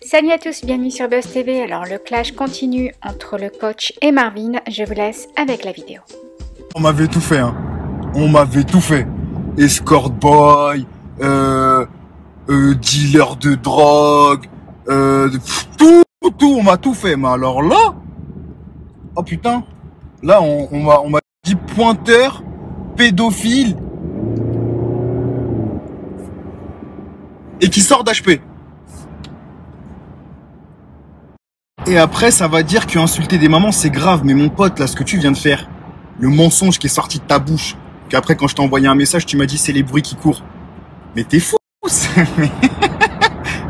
Salut à tous, bienvenue sur Buzz TV. Alors le clash continue entre le coach et Marvin. Je vous laisse avec la vidéo. On m'avait tout fait, hein. On m'avait tout fait. Escort boy, dealer de drogue, tout, on m'a tout fait. Mais alors là, oh putain, là on m'a dit pointeur, pédophile et qui sort d'HP. Et après, ça va dire que insulter des mamans, c'est grave. Mais mon pote, là, ce que tu viens de faire, le mensonge qui est sorti de ta bouche, qu'après, quand je t'ai envoyé un message, tu m'as dit c'est les bruits qui courent. Mais t'es fou.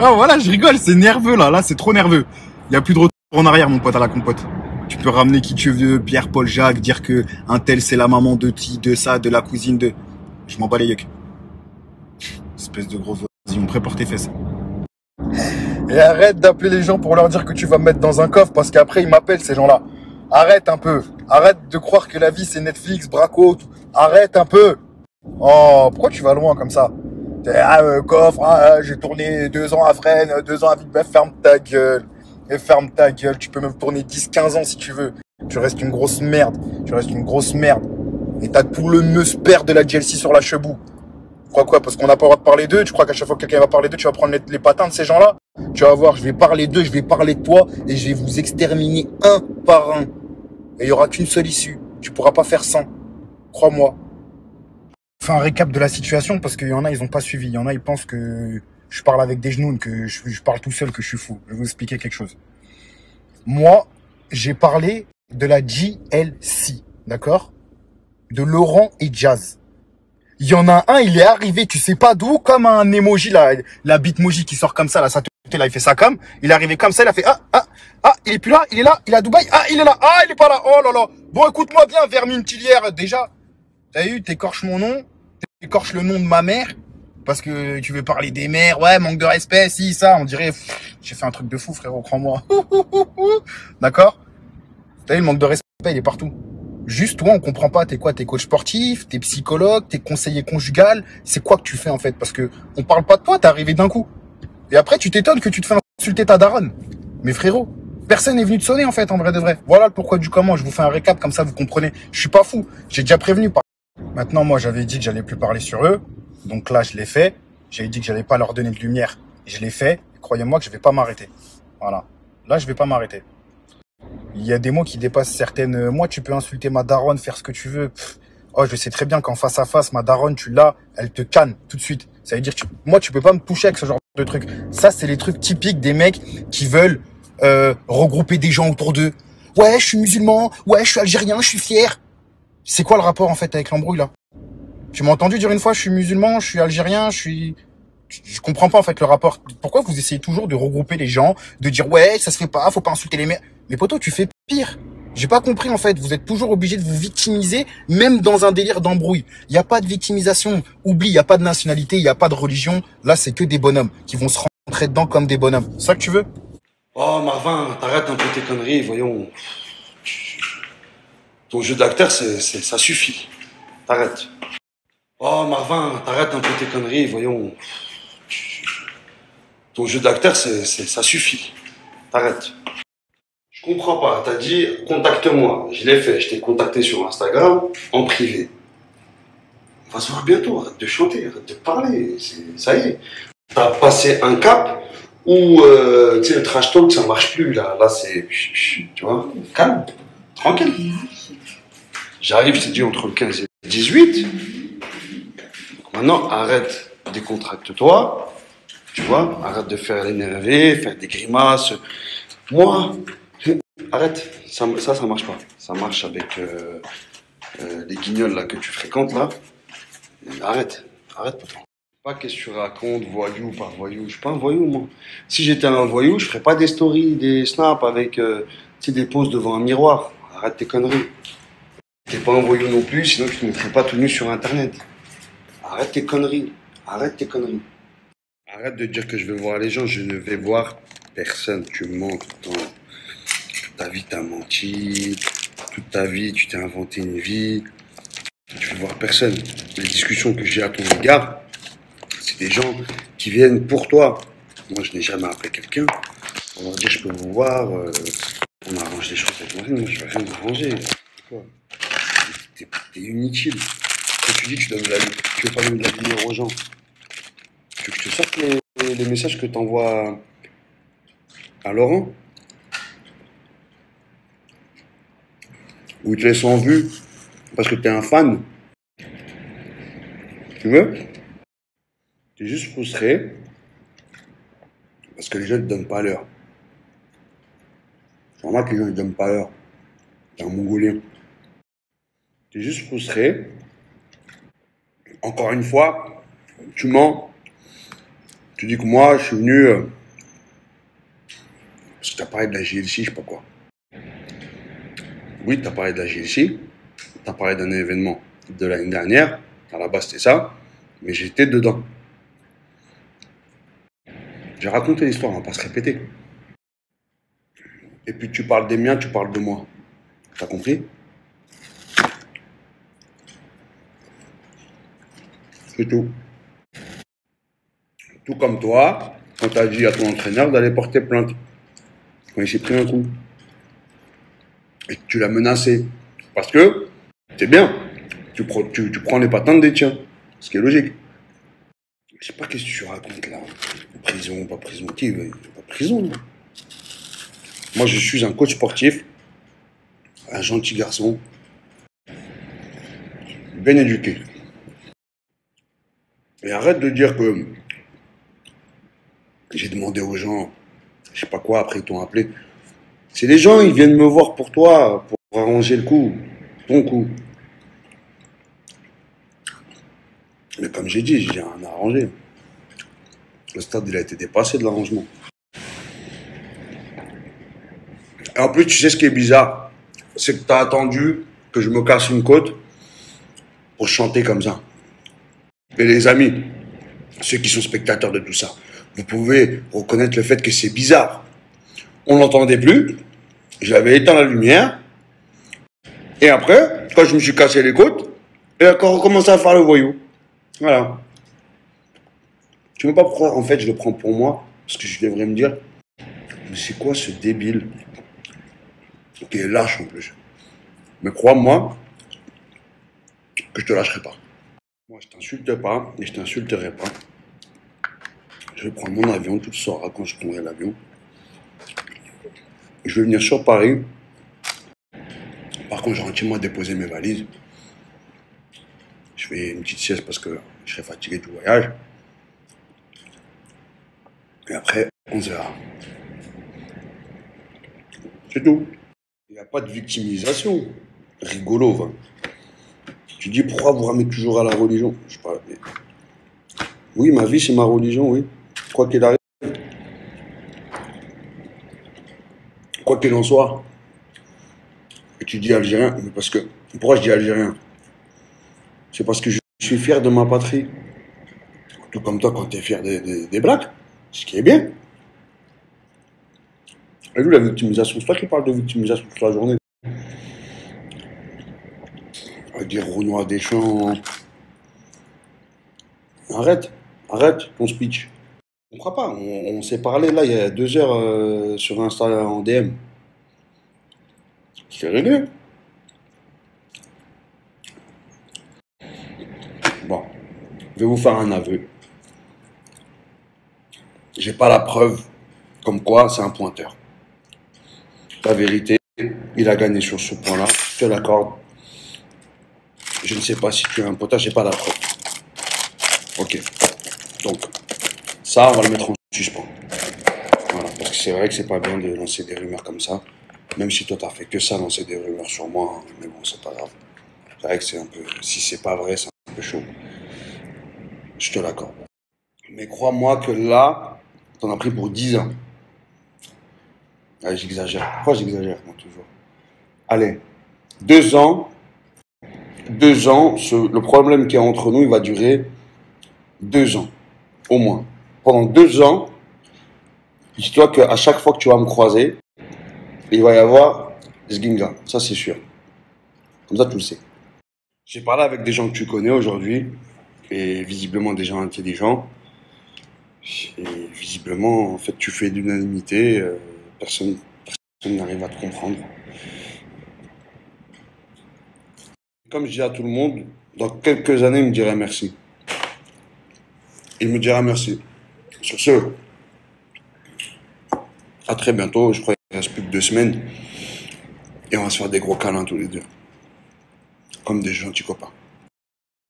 Ah voilà, je rigole, c'est nerveux là. Là, c'est trop nerveux. Il y a plus de retour en arrière, mon pote, à la compote. Tu peux ramener qui tu veux, Pierre, Paul, Jacques, dire que un tel c'est la maman de qui, de ça, de la cousine de. Je m'en bats les yeux. Espèce de gros. Vas-y, on prépare tes fesses. Et arrête d'appeler les gens pour leur dire que tu vas me mettre dans un coffre parce qu'après ils m'appellent ces gens-là. Arrête un peu. Arrête de croire que la vie c'est Netflix, Braco. Tout. Arrête un peu. Oh, pourquoi tu vas loin comme ça? Coffre, j'ai tourné 2 ans à Fresnes, 2 ans à Villebeuf, ferme ta gueule. Et ferme ta gueule, tu peux même tourner 10-15 ans si tu veux. Tu restes une grosse merde. Tu restes une grosse merde. Et t'as tout le meusper de la DLC sur la chebou. Crois quoi? Parce qu'on n'a pas le droit de parler d'eux? Tu crois qu'à chaque fois que quelqu'un va parler d'eux, tu vas prendre les patins de ces gens-là? Tu vas voir, je vais parler d'eux, je vais parler de toi et je vais vous exterminer un par un. Et il n'y aura qu'une seule issue. Tu pourras pas faire 100. Crois-moi. Fais un récap de la situation parce qu'il y en a, ils ont pas suivi. Il y en a, ils pensent que je parle avec des genoux, que je parle tout seul, que je suis fou. Je vais vous expliquer quelque chose. Moi, j'ai parlé de la GLC, d'accord? De Laurent et Jazz. Il y en a un, il est arrivé, tu sais pas d'où, comme un emoji, la bitmoji qui sort comme ça, là, ça là, il fait ça comme, il est arrivé comme ça, il a fait, il est plus là, il est là, il est à Dubaï, il est là, il est pas là, oh là là. Bon, écoute-moi bien, vermine-tilière, déjà, t'as eu, t'écorches mon nom, t'écorches le nom de ma mère, parce que tu veux parler des mères, ouais, manque de respect, si, ça, on dirait, j'ai fait un truc de fou, frérot, crois-moi. D'accord? T'as eu, le manque de respect, il est partout. Juste, toi, on comprend pas, t'es quoi? T'es coach sportif, t'es psychologue, t'es conseiller conjugal. C'est quoi que tu fais, en fait? Parce que on parle pas de toi, t'es arrivé d'un coup. Et après, tu t'étonnes que tu te fais insulter ta daronne. Mais frérot, personne n'est venu te sonner, en fait, en vrai de vrai. Voilà le pourquoi du comment. Je vous fais un récap, comme ça, vous comprenez. Je suis pas fou. J'ai déjà prévenu. Maintenant, moi, j'avais dit que j'allais plus parler sur eux. Donc là, je l'ai fait. J'avais dit que j'allais pas leur donner de lumière. Je l'ai fait. Et croyez-moi que je vais pas m'arrêter. Voilà. Là, je vais pas m'arrêter. Il y a des mots qui dépassent certaines. Moi, tu peux insulter ma daronne, faire ce que tu veux. Oh, je sais très bien qu'en face à face, ma daronne, tu l'as, elle te canne tout de suite. Ça veut dire que moi, tu peux pas me toucher avec ce genre de trucs. Ça, c'est les trucs typiques des mecs qui veulent regrouper des gens autour d'eux. Ouais, je suis musulman. Ouais, je suis algérien. Je suis fier. C'est quoi le rapport en fait avec l'embrouille là? Tu m'as entendu dire une fois, je suis musulman, je suis algérien, je comprends pas en fait le rapport. Pourquoi vous essayez toujours de regrouper les gens, de dire ouais, ça se fait pas, faut pas insulter les mères. Mais poto, tu fais pire. J'ai pas compris en fait. Vous êtes toujours obligé de vous victimiser, même dans un délire d'embrouille. Il y a pas de victimisation. Oublie, il y a pas de nationalité, il y a pas de religion. Là, c'est que des bonhommes qui vont se rentrer dedans comme des bonhommes. C'est ça que tu veux? Oh Marvin, t'arrêtes un peu tes conneries, voyons. Ton jeu d'acteur, ça suffit. T'arrêtes. Oh Marvin, t'arrêtes un peu tes conneries, voyons. Ton jeu d'acteur, ça suffit. T'arrêtes. Je comprends pas. T'as dit contacte-moi. Je l'ai fait. Je t'ai contacté sur Instagram en privé. On va se voir bientôt. Arrête de chanter, arrête de parler. Ça y est. T'as passé un cap où tu sais, le trash talk ça marche plus là. Là c'est. Tu vois, calme, tranquille. J'arrive, je t'ai dit entre le 15 et le 18. Maintenant, arrête, décontracte-toi. Tu vois, arrête de faire l'énervé, faire des grimaces. Moi. Arrête, ça marche pas. Ça marche avec les guignols là que tu fréquentes là. Arrête, pourtant. Pas qu'est-ce que tu racontes, voyou par voyou. Je suis pas un voyou moi. Si j'étais un voyou, je ferais pas des stories, des snaps avec des poses devant un miroir. Arrête tes conneries. T'es pas un voyou non plus, sinon tu te mettrais pas tout nu sur internet. Arrête tes conneries. Arrête de dire que je vais voir les gens, je ne vais voir personne. Tu mens tout le temps. Toute ta vie, t'as menti. Toute ta vie, tu t'es inventé une vie. Tu veux voir personne. Les discussions que j'ai à ton égard, c'est des gens qui viennent pour toi. Moi, je n'ai jamais appelé quelqu'un. On va dire, je peux vous voir, on arrange les choses avec Marine, je vais rien arranger. T'es inutile. Quand tu dis que tu veux pas donner de la lumière aux gens, tu veux que je te sorte les messages que t'envoies à Laurent? Ou ils te laissent en vue parce que t'es un fan? Tu veux? T'es juste frustré parce que les gens ne te donnent pas l'heure. C'est normal que les gens ne te donnent pas l'heure. T'es un Mongolien. T'es juste frustré. Encore une fois, tu mens. Tu dis que moi, je suis venu parce que t'as parlé de la GLC, je sais pas quoi. Oui, t'as parlé de la GLC. T'as parlé d'un événement de l'année dernière. À la base, c'était ça. Mais j'étais dedans. J'ai raconté l'histoire, on va pas se répéter. Et puis tu parles des miens, tu parles de moi. T'as compris? C'est tout. Tout comme toi, quand t'as dit à ton entraîneur d'aller porter plainte. Quand il s'est pris un coup. Et que tu l'as menacé. Parce que, c'est bien. Tu prends les patentes des tiens. Ce qui est logique. Je sais pas qu'est-ce que tu racontes là. Prison, pas prison. Qui veut pas prison, non? Moi, je suis un coach sportif, un gentil garçon, bien éduqué. Et arrête de dire que j'ai demandé aux gens, je sais pas quoi, après ils t'ont appelé. C'est les gens, ils viennent me voir pour toi, pour arranger le coup, ton coup. Mais comme j'ai dit, j'ai rien à arranger. Le stade, il a été dépassé de l'arrangement. Et en plus, tu sais ce qui est bizarre, c'est que tu as attendu que je me casse une côte pour chanter comme ça. Et les amis, ceux qui sont spectateurs de tout ça, vous pouvez reconnaître le fait que c'est bizarre. On n'entendait plus, j'avais éteint la lumière, et après, quand je me suis cassé les côtes, il a encore recommencé à faire le voyou. Voilà. Je ne sais pas pourquoi, en fait, je le prends pour moi, parce que je devrais me dire, mais c'est quoi ce débile qui est lâche en plus. Mais crois-moi que je te lâcherai pas. Moi, je t'insulte pas et je t'insulterai pas. Je vais prendre mon avion, tout saura quand je prendrai l'avion. Je vais venir sur Paris. Par contre, gentiment déposer mes valises. Je fais une petite sieste parce que je serai fatigué du voyage. Et après, on se verra. C'est tout. Il n'y a pas de victimisation. Rigolo, va. Tu dis pourquoi vous ramenez toujours à la religion? Je sais pas. Mais... Oui, ma vie, c'est ma religion, oui. Quoi qu'il arrive. Quoi qu'il en soit. Et tu dis algérien, mais parce que. Pourquoi je dis algérien? C'est parce que je suis fier de ma patrie. Tout comme toi, quand tu es fier des blacks. Ce qui est bien. Et lui, la victimisation, c'est toi qui parles de victimisation toute la journée. À dire Renoir Deschamps. Arrête ton speech. On ne comprend pas. On s'est parlé là il y a 2 heures sur Insta en DM. C'est réglé. Bon, je vais vous faire un aveu. J'ai pas la preuve comme quoi c'est un pointeur. La vérité, il a gagné sur ce point-là, je te l'accorde. Je ne sais pas si tu es un potage, j'ai pas la preuve. Ok. Donc, ça, on va le mettre en suspens. Voilà, parce que c'est vrai que c'est pas bien de lancer des rumeurs comme ça. Même si toi, t'as fait que ça, lancer des rumeurs sur moi. Hein. Mais bon, c'est pas grave. C'est vrai que c'est un peu... Si c'est pas vrai, c'est un peu chaud. Je te l'accorde. Mais crois-moi que là, t'en as pris pour 10 ans. Allez, j'exagère. Pourquoi j'exagère, moi, toujours? Allez, 2 ans. 2 ans, le problème qu'il y a entre nous, il va durer 2 ans, au moins. Pendant 2 ans, dis-toi qu'à chaque fois que tu vas me croiser, il va y avoir Zginga, ça c'est sûr. Comme ça, tu le sais. J'ai parlé avec des gens que tu connais aujourd'hui, et visiblement des gens intelligents. Et visiblement, en fait, tu fais l'unanimité Personne n'arrive à te comprendre. Comme je dis à tout le monde, dans quelques années, il me dirait merci. Il me dira merci. Sur ce, à très bientôt. Je crois qu'il reste plus que 2 semaines. Et on va se faire des gros câlins tous les deux. Comme des gentils copains.